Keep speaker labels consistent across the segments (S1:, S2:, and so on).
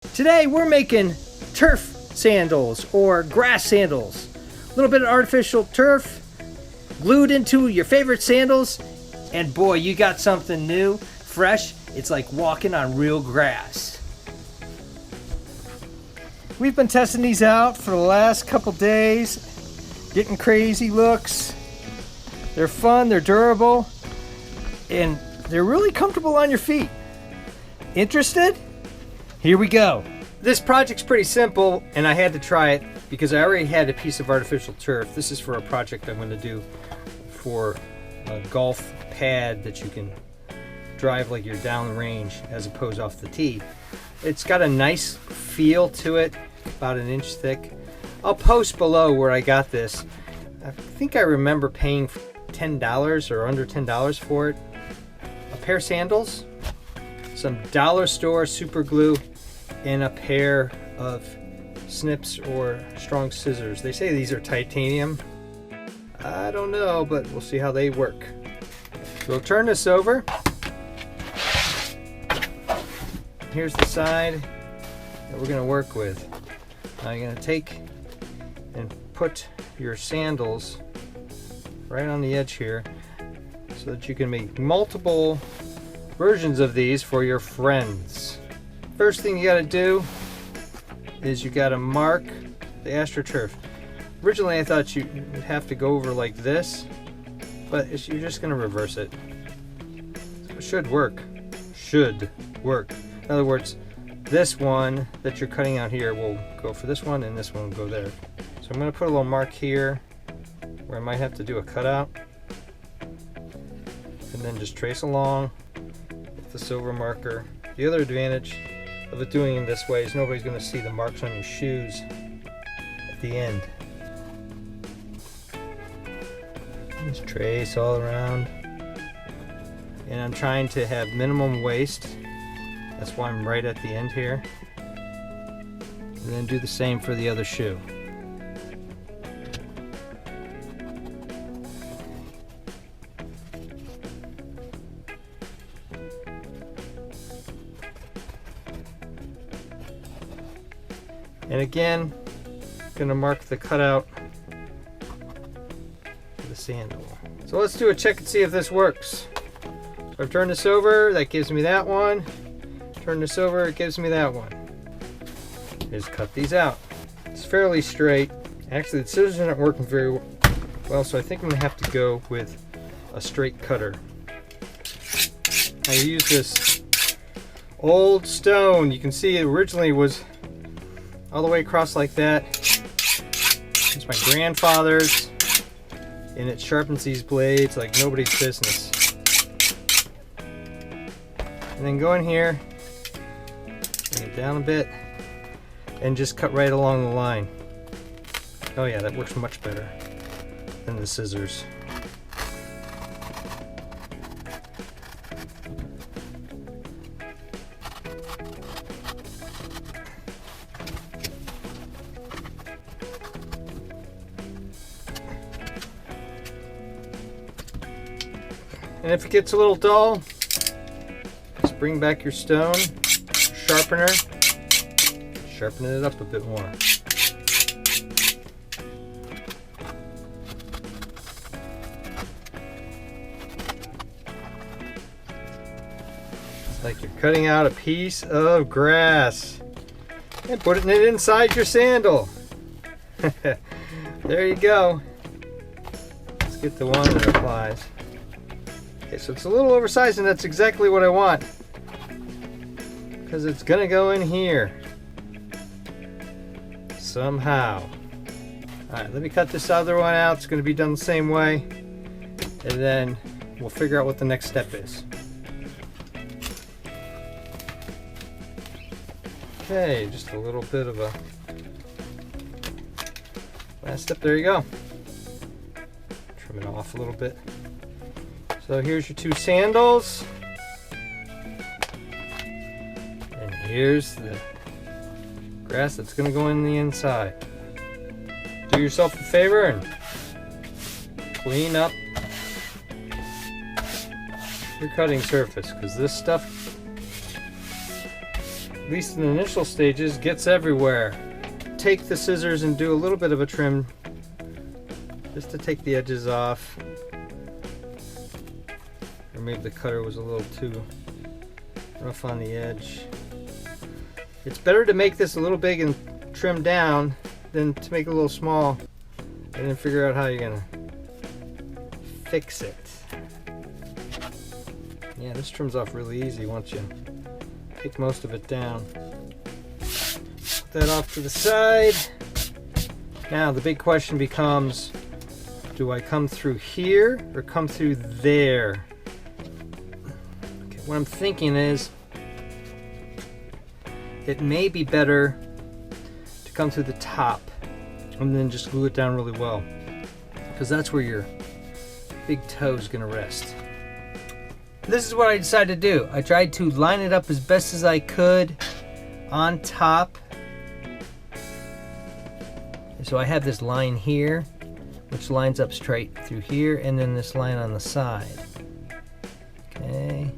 S1: Today we're making turf sandals or grass sandals. A little bit of artificial turf glued into your favorite sandals, and boy, you got something new, fresh. It's like walking on real grass. We've been testing these out for the last couple days, getting crazy looks. They're fun, they're durable, and they're really comfortable on your feet. Interested? Here we go. This project's pretty simple, and I had to try it because I already had a piece of artificial turf. This is for a project I'm going to do for a golf pad that you can drive like you're down the range as opposed off the tee. It's got a nice feel to it, about an inch thick. I'll post below where I got this. I think I remember paying $10 or under $10 for it. A pair of sandals, some dollar store super glue, and a pair of snips or strong scissors. They say these are titanium. I don't know, but we'll see how they work. So we'll turn this over. Here's the side that we're going to work with. Now you're going to take and put your sandals right on the edge here so that you can make multiple versions of these for your friends. First thing you got to do is you got to mark the AstroTurf. Originally I thought you would have to go over like this, but you're just going to reverse it. So it should work. Should work. In other words, this one that you're cutting out here will go for this one, and this one will go there. So I'm going to put a little mark here where I might have to do a cutout, and then just trace along with the silver marker. The other advantage of it doing it this way is nobody's going to see the marks on your shoes at the end. Just trace all around, and I'm trying to have minimum waste. That's why I'm right at the end here. And then do the same for the other shoe. And again, I'm gonna mark the cutout for the sandal. So let's do a check and see if this works. So I've turned this over, that gives me that one. Turn this over, it gives me that one. Just cut these out. It's fairly straight. Actually, the scissors aren't working very well, so I think I'm gonna have to go with a straight cutter. I use this old stone. You can see it originally was all the way across like that. It's my grandfather's, and it sharpens these blades like nobody's business. And then go in here, bring it down a bit, and just cut right along the line. Oh yeah, that works much better than the scissors. And if it gets a little dull, just bring back your stone sharpener, sharpen it up a bit more. It's like you're cutting out a piece of grass and putting it inside your sandal. There you go. Let's get the one that applies. Okay, so it's a little oversized, and that's exactly what I want, because it's gonna go in here somehow. Alright, let me cut this other one out. It's gonna be done the same way, and then we'll figure out what the next step is. Okay, just a little bit of a last step. There you go. Trim it off a little bit. So here's your two sandals, and here's the grass that's going to go in the inside. Do yourself a favor and clean up your cutting surface, because this stuff at least in the initial stages, gets everywhere. Take the scissors and do a little bit of a trim just to take the edges off. Or maybe the cutter was a little too rough on the edge. It's better to make this a little big and trim down than to make it a little small and then figure out how you're gonna fix it. Yeah, this trims off really easy once you take most of it down. Put that off to the side. Now the big question becomes, do I come through here or come through there? Okay, what I'm thinking is it may be better to come through the top and then just glue it down really well, because that's where your big toe is going to rest. This is what I decided to do. I tried to line it up as best as I could on top. So I have this line here, which lines up straight through here, and then this line on the side. Okay.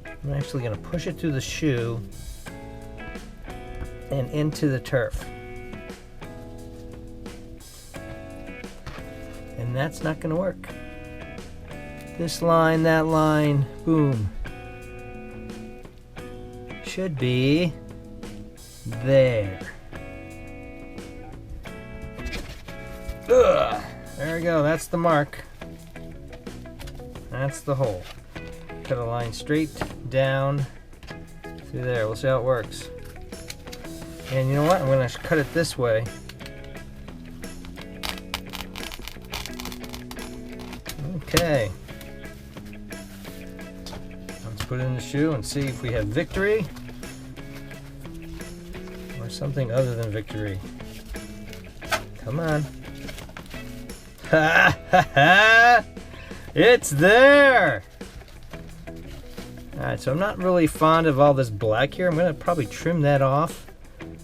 S1: I'm actually going to push it through the shoe and into the turf. And that's not going to work. This line, that line, boom. Should be there. Ugh. There we go, that's the mark. That's the hole. Cut a line straight down through there. We'll see how it works. And you know what? I'm going to cut it this way. Okay. Let's put it in the shoe and see if we have victory or something other than victory. Come on. Ha ha ha! It's there! Alright, so I'm not really fond of all this black here. I'm going to probably trim that off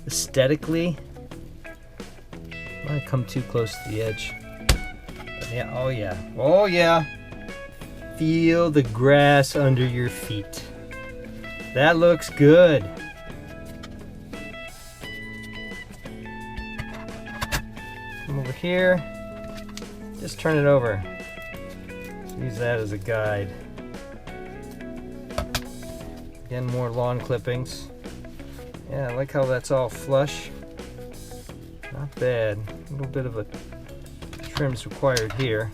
S1: aesthetically. I'm going to come too close to the edge. But yeah, oh yeah, oh yeah. Feel the grass under your feet. That looks good. Come over here. Just turn it over. Use that as a guide. Again, more lawn clippings. Yeah, I like how that's all flush. Not bad. A little bit of a trim's required here.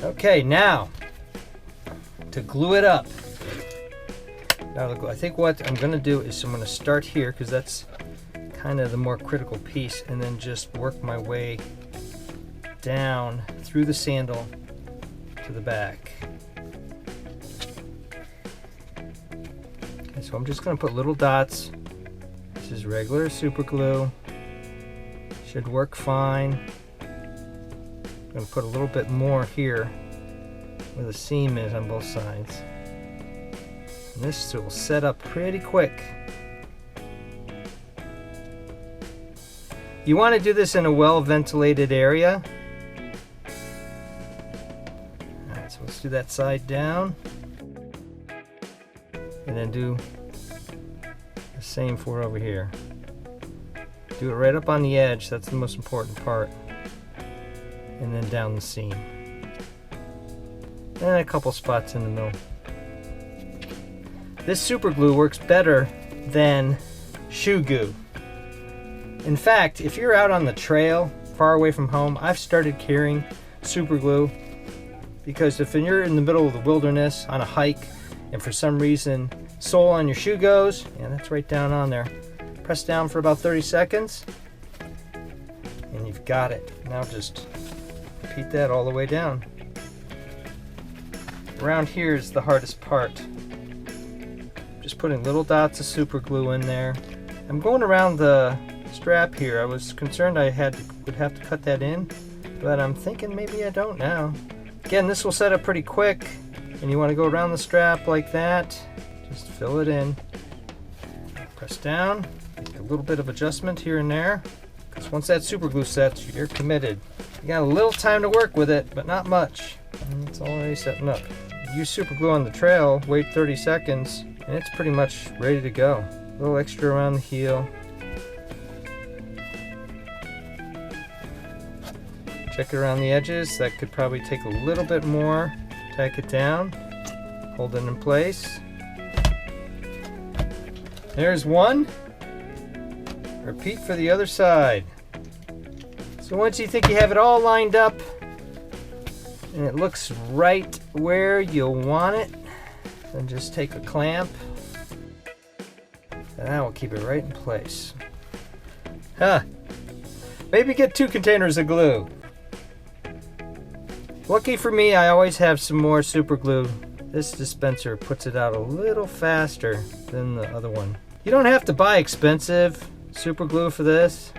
S1: Okay, now to glue it up. Now I think what I'm going to do is I'm going to start here because that's kind of the more critical piece, and then just work my way down through the sandal to the back. Okay, so I'm just going to put little dots. This is regular super glue. Should work fine. I'm going to put a little bit more here where the seam is on both sides. And this will set up pretty quick. You want to do this in a well-ventilated area. Alright, so let's do that side down. And then do the same for over here. Do it right up on the edge, that's the most important part. And then down the seam. And a couple spots in the middle. This super glue works better than shoe glue. In fact, if you're out on the trail, far away from home, I've started carrying super glue because if you're in the middle of the wilderness on a hike and for some reason sole on your shoe goes, yeah, that's right down on there. Press down for about 30 seconds and you've got it. Now just repeat that all the way down. Around here is the hardest part. Just putting little dots of super glue in there. I'm going around the strap here. I was concerned I would have to cut that in, but I'm thinking maybe I don't now. Again, this will set up pretty quick, and you want to go around the strap like that. Just fill it in. Press down. Make a little bit of adjustment here and there, because once that super glue sets, you're committed. You got a little time to work with it, but not much. And it's already setting up. use super glue on the trail, wait 30 seconds, and it's pretty much ready to go. A little extra around the heel. Check it around the edges. That could probably take a little bit more. Tack it down. Hold it in place. There's one. Repeat for the other side. So once you think you have it all lined up and it looks right where you'll want it, then just take a clamp and that will keep it right in place. Maybe get 2 containers of glue. Lucky for me, I always have some more super glue. This dispenser puts it out a little faster than the other one. You don't have to buy expensive super glue for this.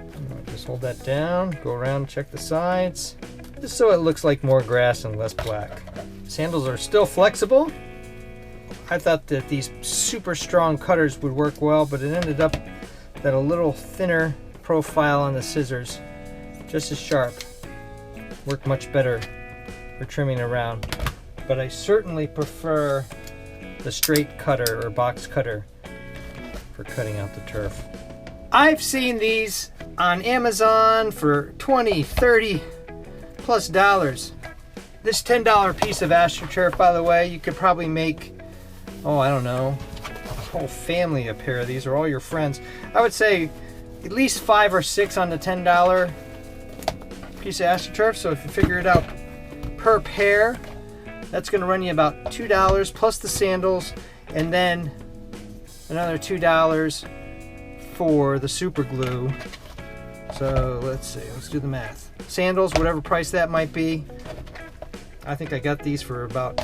S1: Just hold that down, go around and check the sides, just so it looks like more grass and less black. Sandals are still flexible. I thought that these super strong cutters would work well, but it ended up that a little thinner profile on the scissors, just as sharp, work much better for trimming around. But I certainly prefer the straight cutter or box cutter for cutting out the turf. I've seen these on Amazon for $20, $30 plus dollars. This $10 piece of AstroTurf, by the way, you could probably make, I don't know, a whole family a pair of these, or all your friends. I would say at least 5 or 6 on the $10 piece of AstroTurf. So if you figure it out per pair, that's going to run you about $2 plus the sandals, and then another $2 for the super glue. So let's see, let's do the math. Sandals, whatever price that might be. I think I got these for about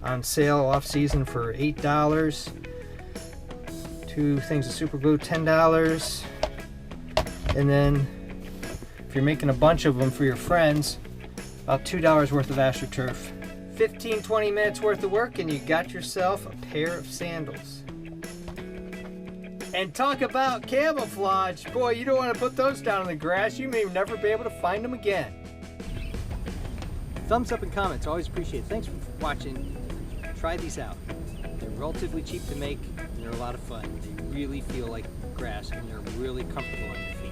S1: on sale off season for $8. 2 things of super glue, $10. And then if you're making a bunch of them for your friends, about $2 worth of AstroTurf. 15-20 minutes worth of work and you got yourself a pair of sandals. And talk about camouflage. Boy, you don't want to put those down in the grass. You may never be able to find them again. Thumbs up and comments, always appreciate it. Thanks for watching. Try these out. They're relatively cheap to make and they're a lot of fun. They really feel like grass and they're really comfortable on your feet.